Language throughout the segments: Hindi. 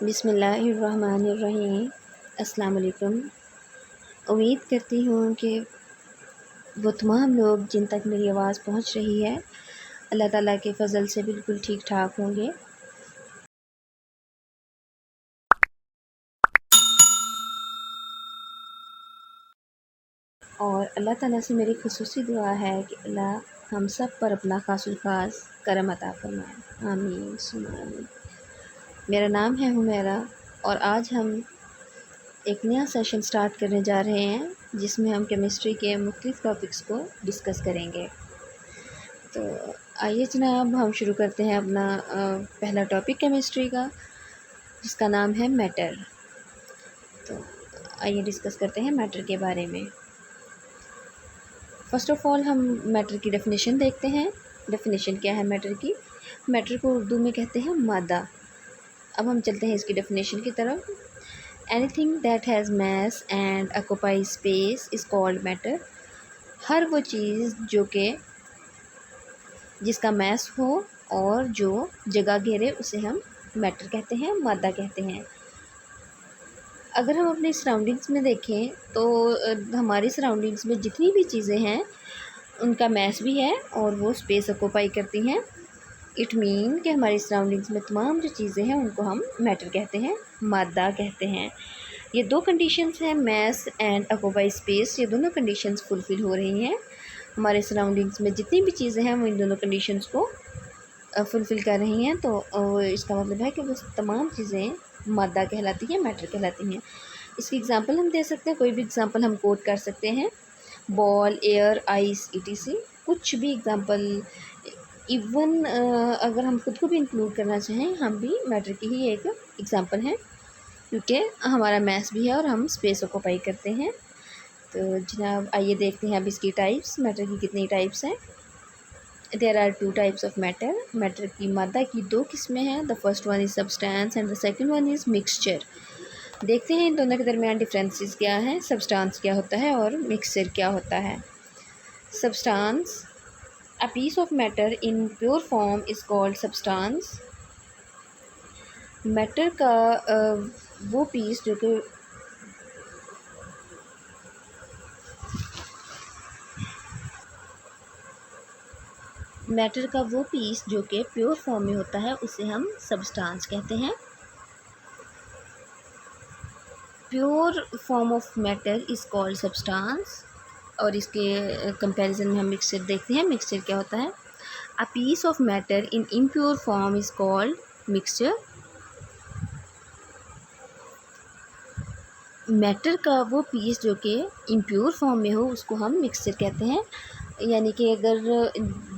बिस्मिल्लाहिर्रहमानिर्रहीम। अस्सलाम वालेकुम। उम्मीद करती हूँ कि वो तमाम लोग जिन तक मेरी आवाज़ पहुँच रही है अल्लाह ताला के फ़ज़ल से बिल्कुल ठीक ठाक होंगे। और अल्लाह ताला से मेरी ख़ुसूसी दुआ है कि अल्लाह हम सब पर अपना ख़ासुल ख़ास करम अता फ़रमाए। आमीन सुम्मा आमीन। मेरा नाम है हुमैरा और आज हम एक नया सेशन स्टार्ट करने जा रहे हैं जिसमें हम केमिस्ट्री के मुख्तलिफ़ टॉपिक्स को डिस्कस करेंगे। तो आइए जनाब हम शुरू करते हैं अपना पहला टॉपिक केमिस्ट्री का, जिसका नाम है मैटर। तो आइए डिस्कस करते हैं मैटर के बारे में। फ़र्स्ट ऑफ़ ऑल हम मैटर की डेफिनेशन देखते हैं। डेफिनेशन क्या है मैटर की? मैटर को उर्दू में कहते हैं मादा। अब हम चलते हैं इसकी डेफिनेशन की तरफ। Anything that has mass and occupy space is called matter. हर वो चीज़ जो कि जिसका मैस हो और जो जगह घेरे उसे हम मैटर कहते हैं, मादा कहते हैं। अगर हम अपने सराउंडिंग्स में देखें तो हमारी सराउंडिंग्स में जितनी भी चीज़ें हैं उनका मैस भी है और वो स्पेस ऑक्यूपाई करती हैं। इट मीन कि हमारी सराउंडिंग्स में तमाम जो चीज़ें हैं उनको हम मैटर कहते हैं, मादा कहते हैं। ये दो कंडीशंस हैं, मैस एंड ऑक्यूपाई स्पेस। ये दोनों कंडीशंस फुलफ़िल हो रही हैं। हमारे सराउंडिंग्स में जितनी भी चीज़ें हैं वो इन दोनों कंडीशंस को फुलफ़िल कर रही हैं। तो इसका मतलब है कि वो तमाम चीज़ें मादा कहलाती हैं, मैटर कहलाती हैं। इसकी एग्ज़ाम्पल हम दे सकते हैं, कोई भी एग्ज़ाम्पल हम कोट कर सकते हैं। बॉल, एयर, आइस, ईटीसी, कुछ भी एग्ज़ाम्पल। इवन अगर हम खुद को भी इंक्लूड करना चाहें, हम भी मैटर की ही एक एग्ज़ाम्पल हैं, क्योंकि हमारा मैस भी है और हम स्पेस ऑक्यूपाई करते हैं। तो जनाब आइए देखते हैं अब इसकी टाइप्स, मैटर की कितनी टाइप्स हैं। There are 2 types of matter. Matter की मादा की 2 किस्में हैं। The first one is substance and the second one is mixture. देखते हैं इन दोनों के दरमियान डिफरेंसेस क्या हैं, सब्सटेंस क्या होता है और मिक्सचर क्या होता है। Substance, a piece of matter in pure form is called substance. Matter का वो पीस जो कि प्योर फॉर्म में होता है उसे हम सब्सटेंस कहते हैं। Pure form of matter is called substance. और इसके कंपैरिजन में हम मिक्सचर देखते हैं। मिक्सचर क्या होता है? A piece of matter in impure form is called mixture. Matter का वो पीस जो कि इम्प्योर फॉर्म में हो उसको हम मिक्सचर कहते हैं। यानी कि अगर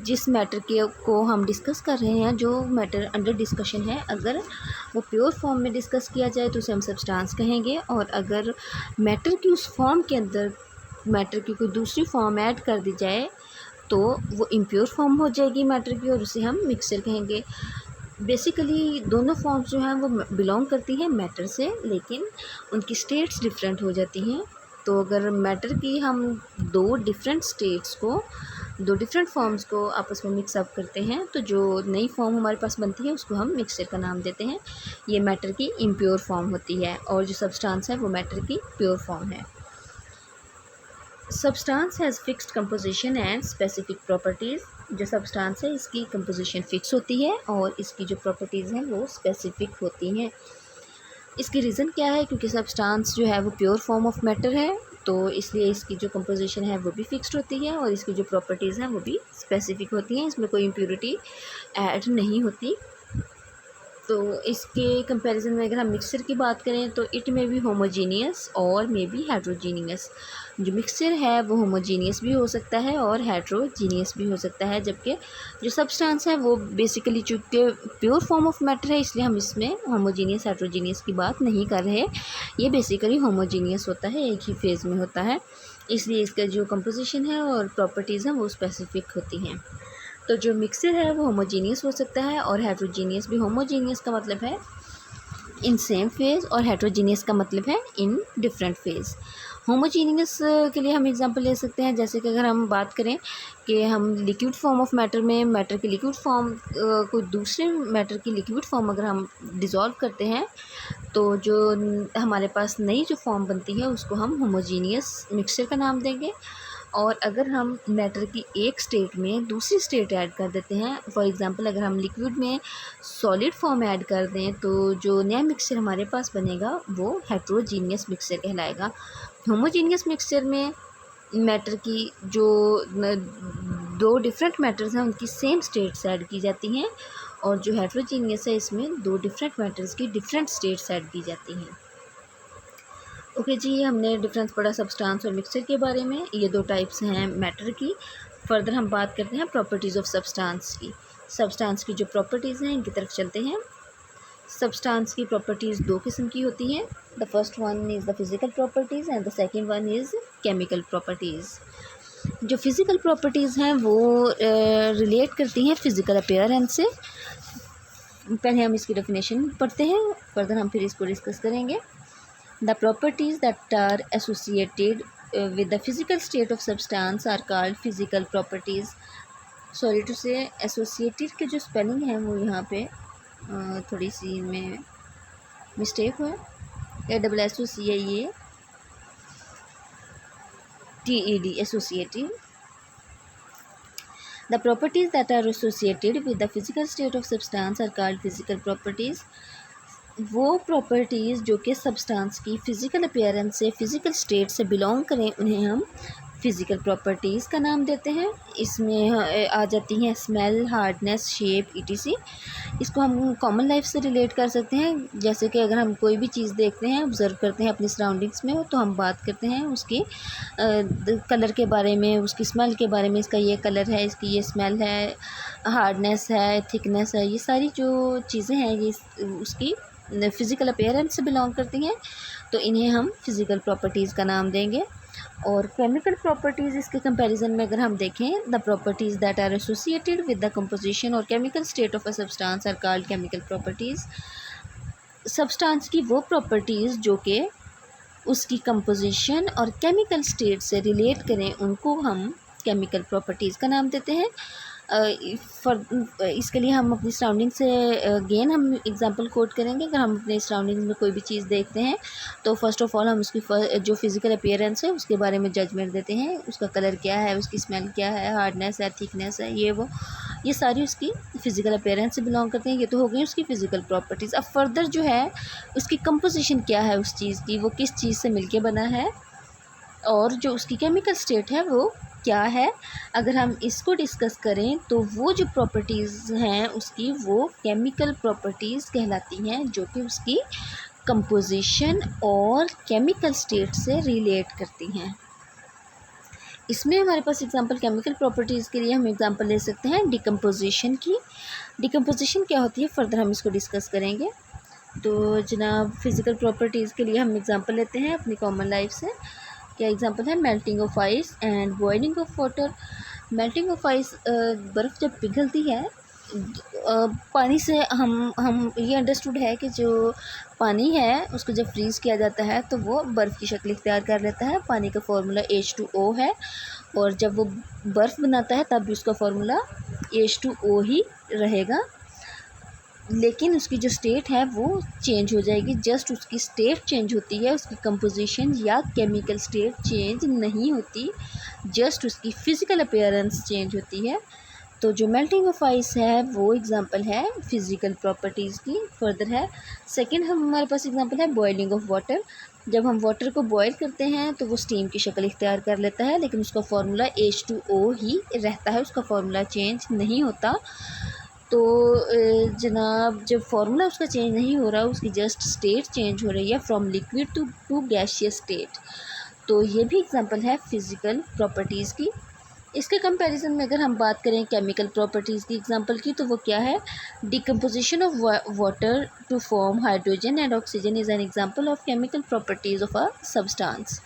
जिस मैटर के को हम डिस्कस कर रहे हैं, जो मैटर अंडर डिस्कशन है, अगर वो प्योर फॉर्म में डिस्कस किया जाए तो उसे हम सब्सटेंस कहेंगे। और अगर मैटर की उस फॉर्म के अंदर मैटर की कोई दूसरी फॉर्म ऐड कर दी जाए तो वो इम्प्योर फॉर्म हो जाएगी मैटर की और उसे हम मिक्सचर कहेंगे। बेसिकली दोनों फॉर्म्स जो हैं वो बिलोंग करती हैं मैटर से, लेकिन उनकी स्टेट्स डिफरेंट हो जाती हैं। तो अगर मैटर की हम दो डिफरेंट फॉर्म्स को आपस में मिक्सअप करते हैं तो जो नई फॉर्म हमारे पास बनती है उसको हम मिक्सचर का नाम देते हैं। ये मैटर की इम्प्योर फॉर्म होती है और जो सब्सटेंस है वो मैटर की प्योर फॉर्म है। Substance has fixed composition and specific properties. जो सब्सटेंस है इसकी कंपोजिशन फिक्स होती है और इसकी जो प्रॉपर्टीज़ हैं वो स्पेसिफिक होती हैं। इसकी रीज़न क्या है? क्योंकि सब्सटेंस जो है वो प्योर फॉर्म ऑफ मैटर है, तो इसलिए इसकी जो कंपोजिशन है वो भी फिक्स्ड होती है और इसकी जो प्रॉपर्टीज़ हैं वो भी स्पेसिफिक होती हैं। इसमें कोई इम्प्योरिटी ऐड नहीं होती। तो इसके कंपैरिजन में अगर हम मिक्सचर की बात करें तो इट में बी होमोजीनियस और मे बी हेट्रोजीनियस। जो मिक्सचर है वो होमोजीनियस भी हो सकता है और हेट्रोजीनियस भी हो सकता है, जबकि जो सब्सटेंस है वो बेसिकली चूँकि प्योर फॉर्म ऑफ मैटर है इसलिए हम इसमें होमोजीनियस हेट्रोजीनियस की बात नहीं कर रहे। ये बेसिकली होमोजीनियस होता है, एक ही फेज़ में होता है, इसलिए इसका जो कंपोजिशन है और प्रॉपर्टीज़ हैं वो स्पेसिफिक होती हैं। तो जो मिक्सचर है वो होमोजीनियस हो सकता है और हेट्रोजीनियस भी। होमोजीनियस का मतलब है इन सेम फेज़ और हेट्रोजीनियस का मतलब है इन डिफरेंट फेज़। होमोजीनियस के लिए हम एग्जांपल ले सकते हैं, जैसे कि अगर हम बात करें कि हम लिक्विड फॉर्म ऑफ मैटर में मैटर की लिक्विड फॉर्म को दूसरे मैटर की लिक्विड फॉर्म अगर हम डिज़ोल्व करते हैं तो जो हमारे पास नई जो फॉर्म बनती है उसको हम होमोजीनियस मिक्सचर का नाम देंगे। और अगर हम मैटर की एक स्टेट में दूसरी स्टेट ऐड कर देते हैं, फॉर एग्ज़ाम्पल अगर हम लिक्विड में सॉलिड फॉर्म ऐड कर दें तो जो नया मिक्सचर हमारे पास बनेगा वो हेट्रोजीनियस मिक्सचर कहलाएगा। होमोजीनियस मिक्सचर में मैटर की जो दो डिफरेंट मैटर्स हैं उनकी सेम स्टेट्स ऐड की जाती हैं, और जो हेट्रोजीनियस है इसमें दो डिफरेंट मैटर्स की डिफरेंट स्टेट्स ऐड की जाती हैं। ओके जी, हमने डिफरेंस पढ़ा सब्सटेंस और मिक्सचर के बारे में। ये दो टाइप्स हैं मैटर की। फर्दर हम बात करते हैं प्रॉपर्टीज़ ऑफ सब्सटेंस की। सब्सटेंस की जो प्रॉपर्टीज़ हैं इनकी तरफ चलते हैं। सब्सटेंस की प्रॉपर्टीज़ दो किस्म की होती हैं। The first one is the physical properties and the second one is chemical properties. जो फिज़िकल प्रॉपर्टीज़ हैं वो रिलेट करती हैं फ़िज़िकल अपीयरेंस से। पहले हम इसकी डेफिनेशन पढ़ते हैं, फर्दर हम फिर इसको डिस्कस करेंगे। The properties that are associated with the physical state of substance are called physical properties. Sorry to say, associated के जो स्पेलिंग है वो यहाँ पे थोड़ी सी में मिस्टेक हुआ। ASSOCIATED associated. The properties that are associated with the physical state of substance are called physical properties. वो प्रॉपर्टीज़ जो कि सब्सटेंस की फ़िज़िकल अपीयरेंस से फ़िज़िकल स्टेट से बिलोंग करें उन्हें हम फ़िज़िकल प्रॉपर्टीज़ का नाम देते हैं। इसमें आ जाती हैं स्मेल, हार्डनेस, शेप, ईटीसी। इसको हम कॉमन लाइफ से रिलेट कर सकते हैं, जैसे कि अगर हम कोई भी चीज़ देखते हैं, ऑब्ज़र्व करते हैं अपनी सराउंडिंग्स में, तो हम बात करते हैं उसकी कलर के बारे में, उसकी स्मेल के बारे में। इसका ये कलर है, इसकी ये स्मेल है, हार्डनेस है, थिकनेस है, ये सारी जो चीज़ें हैं ये उसकी फ़िज़िकल अपीयरेंस से बिलोंग करती हैं, तो इन्हें हम फ़िज़िकल प्रॉपर्टीज़ का नाम देंगे। और केमिकल प्रॉपर्टीज़ इसके कंपैरिजन में अगर हम देखें, the properties that are associated with the composition और chemical state of a substance are called chemical properties. Substance की वो प्रॉपर्टीज़ जो कि उसकी कंपोजिशन और केमिकल स्टेट से रिलेट करें उनको हम केमिकल प्रॉपर्टीज़ का नाम देते हैं। इसके लिए हम अपनी सराउंडिंग से अगेन हम एग्जांपल कोट करेंगे। अगर हम अपने सराउंडिंग में कोई भी चीज़ देखते हैं तो फर्स्ट ऑफ़ ऑल हम उसकी जो फिज़िकल अपीयरेंस है उसके बारे में जजमेंट देते हैं। उसका कलर क्या है, उसकी स्मेल क्या है, हार्डनेस है, थिकनेस है, ये सारी उसकी फ़िज़िकल अपीयरेंस से बिलोंग करते हैं। ये तो हो गई उसकी फ़िज़िकल प्रॉपर्टीज़। अब फर्दर जो है उसकी कंपोजिशन क्या है उस चीज़ की, वो किस चीज़ से मिलके बना है, और जो उसकी केमिकल स्टेट है वो क्या है। अगर हम इसको डिस्कस करें तो वो जो प्रॉपर्टीज़ हैं उसकी वो केमिकल प्रॉपर्टीज़ कहलाती हैं, जो कि उसकी कंपोजिशन और केमिकल स्टेट से रिलेट करती हैं। इसमें हमारे पास एग्जांपल केमिकल प्रॉपर्टीज़ के लिए हम एग्जांपल ले सकते हैं डिकम्पोजिशन की। डिकम्पोजिशन क्या होती है फर्दर हम इसको डिस्कस करेंगे। तो जनाब फ़िज़िकल प्रॉपर्टीज़ के लिए हम एग्जांपल लेते हैं अपनी कॉमन लाइफ से। क्या एग्जांपल है, melting of ice and boiling of water. Melting of ice, बर्फ़ जब पिघलती है पानी से, हम ये अंडरस्टूड है कि जो पानी है उसको जब फ्रीज़ किया जाता है तो वो बर्फ़ की शक्ल इख्तियार कर लेता है। पानी का फार्मूला H2O है, और जब वो बर्फ़ बनाता है तब भी उसका फार्मूला H2O ही रहेगा, लेकिन उसकी जो स्टेट है वो चेंज हो जाएगी। जस्ट उसकी स्टेट चेंज होती है, उसकी कंपोजिशन या केमिकल स्टेट चेंज नहीं होती, जस्ट उसकी फ़िज़िकल अपीयरेंस चेंज होती है। तो जो मेल्टिंग ऑफ आइस है वो एग्जांपल है फ़िज़िकल प्रॉपर्टीज़ की। फर्दर है सेकंड, हमारे पास एग्जांपल है बॉइलिंग ऑफ वाटर। जब हम वाटर को बॉयल करते हैं तो वो स्टीम की शक्ल इख्तियार कर लेता है, लेकिन उसका फार्मूला H2O ही रहता है, उसका फार्मूला चेंज नहीं होता। तो जनाब जब फार्मूला उसका चेंज नहीं हो रहा, उसकी जस्ट स्टेट चेंज हो रही है from liquid to gaseous state. तो ये भी एग्जांपल है फ़िज़िकल प्रॉपर्टीज़ की। इसके कंपैरिजन में अगर हम बात करें केमिकल प्रॉपर्टीज़ की एग्जांपल की, तो वो क्या है, decomposition of water to form hydrogen and oxygen is an example of chemical properties of a substance.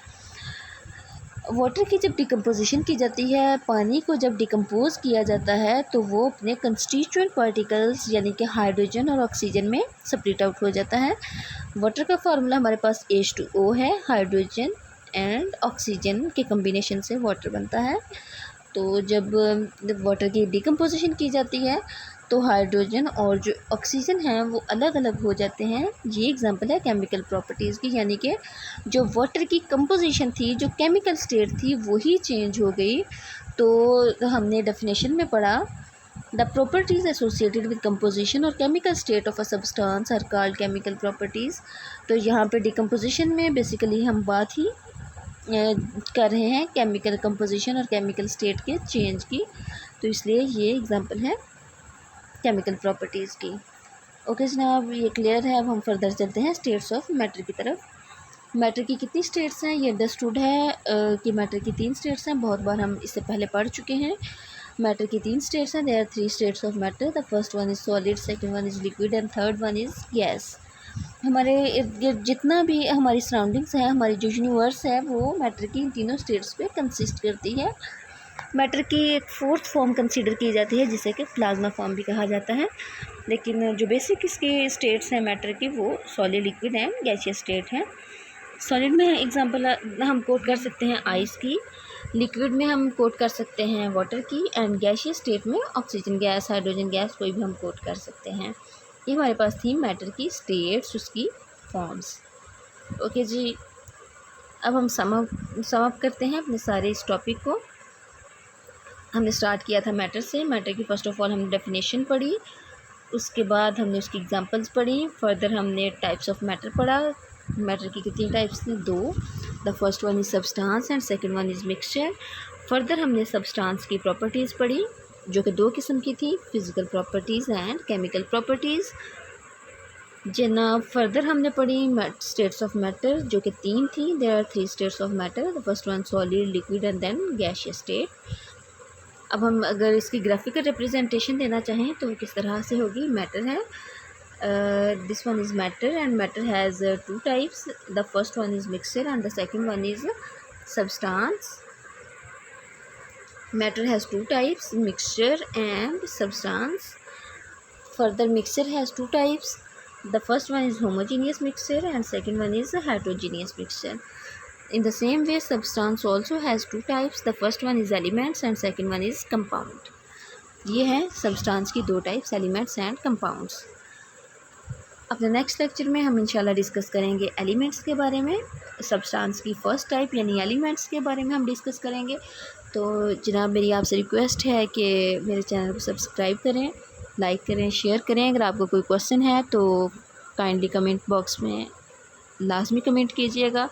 Water की जब डिकम्पोजिशन की जाती है, पानी को जब डिकम्पोज किया जाता है तो वो अपने कंस्टिट्यूएंट पार्टिकल्स यानी कि हाइड्रोजन और ऑक्सीजन में सेपरेट आउट हो जाता है। वाटर का फार्मूला हमारे पास H2O है, हाइड्रोजन एंड ऑक्सीजन के कम्बिनेशन से वाटर बनता है। तो जब वाटर की डिकम्पोजिशन की जाती है तो हाइड्रोजन और जो ऑक्सीजन है वो अलग अलग हो जाते हैं। ये एग्जांपल है केमिकल प्रॉपर्टीज़ की, यानी कि जो वाटर की कंपोजिशन थी, जो केमिकल स्टेट थी, वही चेंज हो गई। तो हमने डेफिनेशन में पढ़ा the properties associated with composition और chemical state of a substance are called chemical properties. तो यहाँ पे डिकम्पोजिशन में बेसिकली हम बात ही कर रहे हैं केमिकल कंपोजिशन और केमिकल स्टेट के चेंज की, तो इसलिए ये एग्जांपल है केमिकल प्रॉपर्टीज़ की। ओके जनाब, ये क्लियर है। अब हम फर्दर चलते हैं स्टेट्स ऑफ मैटर की तरफ। मैटर की कितनी स्टेट्स हैं ये अंडरस्टूड है कि मैटर की 3 स्टेट्स हैं। बहुत बार हम इससे पहले पढ़ चुके हैं। मैटर की 3 स्टेट्स हैं। There are 3 states of matter. The first one is solid, second one is liquid and third one is gas. हमारे इर्द गिर्द जितना भी हमारी सराउंडिंग्स है, हमारी जो यूनिवर्स है, वो मैटर की इन तीनों स्टेट्स पे कंसिस्ट करती है। मैटर की एक फोर्थ फॉर्म कंसीडर की जाती है जिसे कि प्लाज्मा फॉर्म भी कहा जाता है, लेकिन जो बेसिक इसकी स्टेट्स हैं मैटर की वो solid, liquid and gaseous state हैं। सॉलिड में एग्जांपल हम कोट कर सकते हैं आइस की, लिक्विड में हम कोट कर सकते हैं वाटर की, एंड गैसियस स्टेट में ऑक्सीजन गैस, हाइड्रोजन गैस कोई भी हम कोट कर सकते हैं। ये हमारे पास थी मैटर की स्टेट्स, उसकी फॉर्म्स। ओके जी, अब हम सम अप करते हैं अपने सारे इस टॉपिक को। हमने स्टार्ट किया था मैटर से। मैटर की फ़र्स्ट ऑफ ऑल हमने डेफिनेशन पढ़ी, उसके बाद हमने उसकी एग्जांपल्स पढ़ी, फर्दर हमने टाइप्स ऑफ मैटर पढ़ा। मैटर की कितनी टाइप्स थी? 2। The first one is substance and second one is mixture. Further हमने सब्सटेंस की प्रॉपर्टीज़ पढ़ी जो कि 2 किस्म की थी, physical properties and chemical properties. जना फर्दर हमने पढ़ी स्टेट्स ऑफ मैटर जो कि 3 थी। There are 3 states of matter. The first one solid, liquid and then gaseous state. अब हम अगर इसकी ग्राफिकल रिप्रेजेंटेशन देना चाहें तो किस तरह से होगी? मैटर है, this one is matter and matter has 2 types. The first one is mixture and the second one is substance. Matter has 2 types, mixture and substance. Further, mixture has 2 types. The first one is homogeneous mixture and second one is heterogeneous mixture. In the same way, substance also has 2 types. The first one is elements and second one is compound. ये है substance की 2 types, elements and compounds. अपने नेक्स्ट लेक्चर में हम इंशाल्लाह डिस्कस करेंगे एलिमेंट्स के बारे में। सब्सटेंस की फ़र्स्ट टाइप यानी एलिमेंट्स के बारे में हम डिस्कस करेंगे। तो जनाब मेरी आपसे रिक्वेस्ट है कि मेरे चैनल को सब्सक्राइब करें, लाइक करें, शेयर करें। अगर आपको कोई क्वेश्चन है तो काइंडली कमेंट बॉक्स में लाजमी कमेंट कीजिएगा।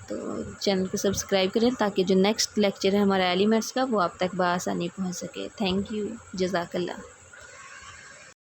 तो चैनल को सब्सक्राइब करें ताकि जो नेक्स्ट लेक्चर है हमारा एलिमेंट्स का वो आप तक बआसानी पहुँच सके। थैंक यू, जज़ाकल्लाह।